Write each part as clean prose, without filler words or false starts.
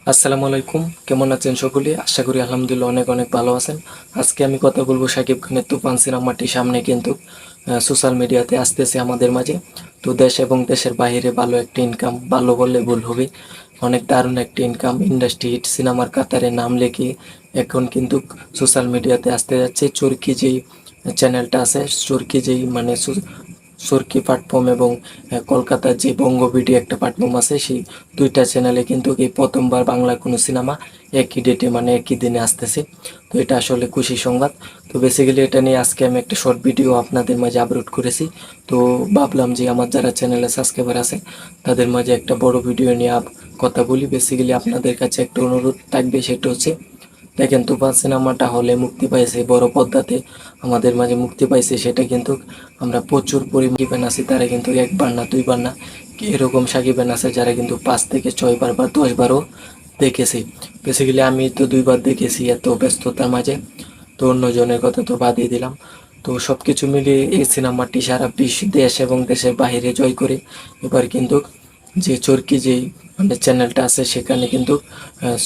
আসসালামু আলাইকুম, কেমন আছেন সকলে? আশা করি আলহামদুলিল্লাহ অনেক অনেক ভালো আছেন। আজকে আমি কথা বলবো শাকিব খানের তুফান সিনেমাটি সামনে কিন্তু সোশ্যাল মিডিয়াতে আসতেছে আমাদের মাঝে। তো দেশ এবং দেশের বাইরে ভালো একটা ইনকাম, ভালো বললে ভুল হবে, অনেক দারুণ একটা ইনকাম, ইন্ডাস্ট্রি হিট সিনেমার কাতারে নাম লেখে এখন কিন্তু সোশ্যাল মিডিয়াতে আসতে যাচ্ছে। চরকি যেই চ্যানেলটা আছে, চরকি যেই মানে সরকি প্ল্যাটফর্ম এবং কলকাতার যে বঙ্গবিডি একটা প্ল্যাটফর্ম আছে, সেই দুইটা চ্যানেলে কিন্তু এই প্রথমবার বাংলা কোনো সিনেমা একই ডেটে মানে একই দিনে আসতেছে। তো এটা আসলে খুশি সংবাদ। তো বেসিক্যালি এটা নিয়ে আজকে আমি একটা শর্ট ভিডিও আপনাদের মাঝে আপলোড করেছি। তো ভাবলাম যে আমার যারা চ্যানেলে সাবস্ক্রাইবার আছে তাদের মাঝে একটা বড় ভিডিও নিয়ে কথা বলি। বেসিক্যালি আপনাদের কাছে একটা অনুরোধ থাকবে, সেটা হচ্ছে দেখেন তুফান সিনেমাটা হলে মুক্তি পাইছে, বড় পর্দাতে আমাদের মাঝে মুক্তি পাইছে, সেটা কিন্তু আমরা প্রচুর পরিমাণ সাকিবেন আছি, তারা কিন্তু একবার না দুইবার না এরকম সাকিবেন আছে যারা কিন্তু 5 থেকে 6 বার বা 10বারও দেখেছি। বেসিক্যালি আমি তো 2বার দেখেছি এত ব্যস্ততার মাঝে, তো অন্যজনের কথা তো বাদই দিলাম। তো সব কিছু মিলিয়ে এই সিনেমাটি সারা বিশ্ব, দেশ এবং দেশের বাইরে জয় করে এবার কিন্তু যে চরকি যেই মানে চ্যানেলটা আছে সেখানে কিন্তু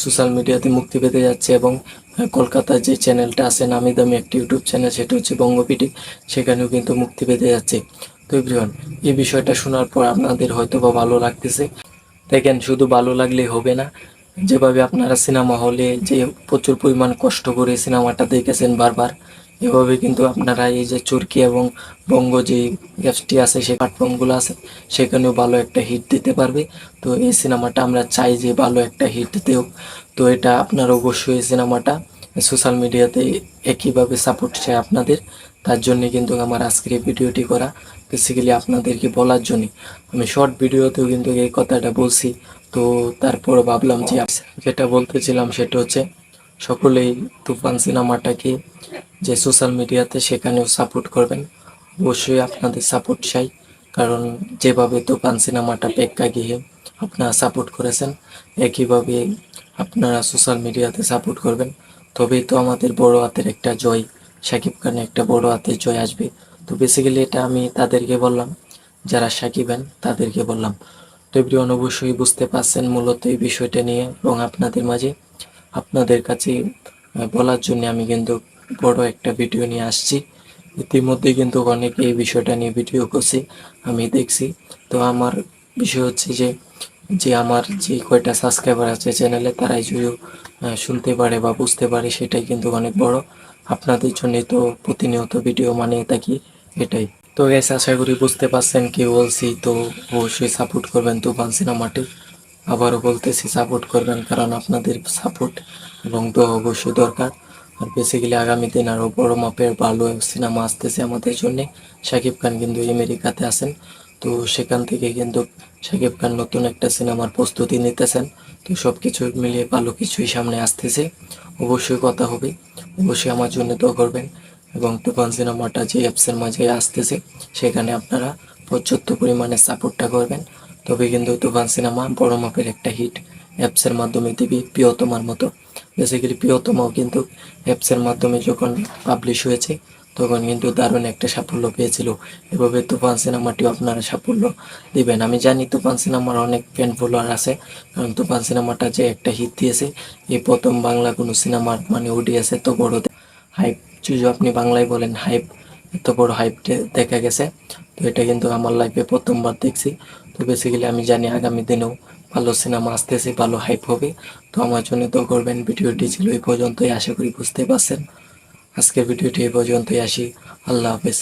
সোশ্যাল মিডিয়াতে মুক্তি পেতে যাচ্ছে। এবং কলকাতার যে চ্যানেলটা আছে নামি দামি একটা ইউটিউব চ্যানেল, সেটা হচ্ছে বঙ্গপিটি, সেখানেও কিন্তু মুক্তি পেতে যাচ্ছে। তো এভরিওয়ান, এই বিষয়টা শোনার পর আপনাদের হয়তো বা ভালো লাগতেছে। দেখেন, শুধু ভালো লাগলেই হবে না, যেভাবে আপনারা সিনেমা হলে যে প্রচুর পরিমাণ কষ্ট করে সিনেমাটা দেখেছেন বারবার, এভাবে কিন্তু আপনারা এই যে চরকি এবং বঙ্গ যে অ্যাপসটি আছে, সেই প্ল্যাটফর্মগুলো আছে, সেখানেও ভালো একটা হিট দিতে পারবে। তো এই সিনেমাটা আমরা চাই যে ভালো একটা হিট দেও। তো এটা আপনারা অবশ্যই এই সিনেমাটা সোশ্যাল মিডিয়াতে একইভাবে সাপোর্ট চাই আপনাদের। তার জন্য কিন্তু আমার আজকের এই ভিডিওটি করা, বেসিক্যালি আপনাদেরকে বলার জন্য। আমি শর্ট ভিডিওতেও কিন্তু এই কথাটা বলছি। তো তারপর ভাবলাম যে যেটা বলতেছিলাম সেটা হচ্ছে সকলেই তুফান সিনেমাটাকে যে সোশ্যাল মিডিয়াতে সেখানেও সাপোর্ট করবেন। অবশ্যই আপনাদের সাপোর্ট চাই, কারণ যেভাবে তুফান সিনেমাটা প্রেক্ষাগৃহে আপনারা সাপোর্ট করেছেন, একইভাবে আপনারা সোশ্যাল মিডিয়াতে সাপোর্ট করবেন। তবেই তো আমাদের বড় হাতের একটা জয়, শাকিব খানের একটা বড় হাতের জয় আসবে। তো বেসিক্যালি এটা আমি তাদেরকে বললাম, যারা সাকিবেন তাদেরকে বললাম। তো এভরিওয়ান অবশ্যই বুঝতে পারছেন মূলত এই বিষয়টা নিয়ে, এবং আপনাদের মাঝে আপনাদের কাছে বলার জন্য আমি কিন্তু বড় একটা ভিডিও নিয়ে আসছি। ইতিমধ্যে কিন্তু অনেকে এই বিষয়টা নিয়ে ভিডিও করছে, আমি দেখছি। তো আমার বিষয় হচ্ছে যে যে আমার যে কয়টা সাবস্ক্রাইবার আছে চ্যানেলে, তারাই যদি শুনতে পারে বা বুঝতে পারে, সেটাই কিন্তু অনেক বড়। আপনাদের জন্যই তো প্রতিনিয়ত ভিডিও বানিয়ে থাকি, এটাই। তো গ্যাস, আশা করি বুঝতে পারছেন কি বলছি। তো অবশ্যই সাপোর্ট করবেন তুফান সিনেমাটি। আবারও বলতেছি সাপোর্ট করবেন, কারণ আপনাদের সাপোর্ট এবং তো অবশ্যই দরকার। আর বেসিক্যালি আগামী দিন আরও বড় মাপের ভালো সিনেমা আসতেছে আমাদের জন্যে। শাকিব খান কিন্তু আমেরিকাতে আছেন, তো সেখান থেকে কিন্তু শাকিব খান নতুন একটা সিনেমার প্রস্তুতি নিতেছেন। তো সব কিছু মিলিয়ে ভালো কিছুই সামনে আসতেছে, অবশ্যই কথা হবে। অবশ্যই আমার জন্য দোয়া করবেন, এবং তুফান সিনেমাটা যে অ্যাপসের মাঝে আসতেছে সেখানে আপনারা পর্যাপ্ত পরিমাণে সাপোর্টটা করবেন। তবে কিন্তু তুফান সিনেমা বড় মাপের একটা হিট অ্যাপসের মাধ্যমে দিবি, প্রিয়তমার মতো। বেসিক্যালি প্রিয়তমাও কিন্তু অ্যাপসের মাধ্যমে যখন পাবলিশ হয়েছে তখন কিন্তু দারুণ একটা সাফল্য পেয়েছিল। এভাবে তুফান সিনেমাটিও আপনারা সাফল্য দিবেন। আমি জানি তুফান সিনেমার অনেক ফ্যান ফলোয়ার আছে, কারণ তুফান সিনেমাটা যে একটা হিট দিয়েছে, এই প্রথম বাংলা কোনো সিনেমার মানে অডিয়েন্স এত বড় হাইপ, যদি আপনি বাংলায় বলেন হাইপ, এত বড় হাইপ দেখা গেছে। তো এটা কিন্তু আমার লাইফে প্রথমবার দেখছি। তো বেসিক্যালি আমি জানি আগামী দিনেও ভালো সিনেমা আসতেছে, ভালো হাইপ হবে। তো আমার জন্য তো করবেন। ভিডিওটি ছিল এই পর্যন্তই, আশা করি বুঝতে পারছেন। আজকের ভিডিওটি এই পর্যন্তই, আসি। আল্লাহ হাফেজ।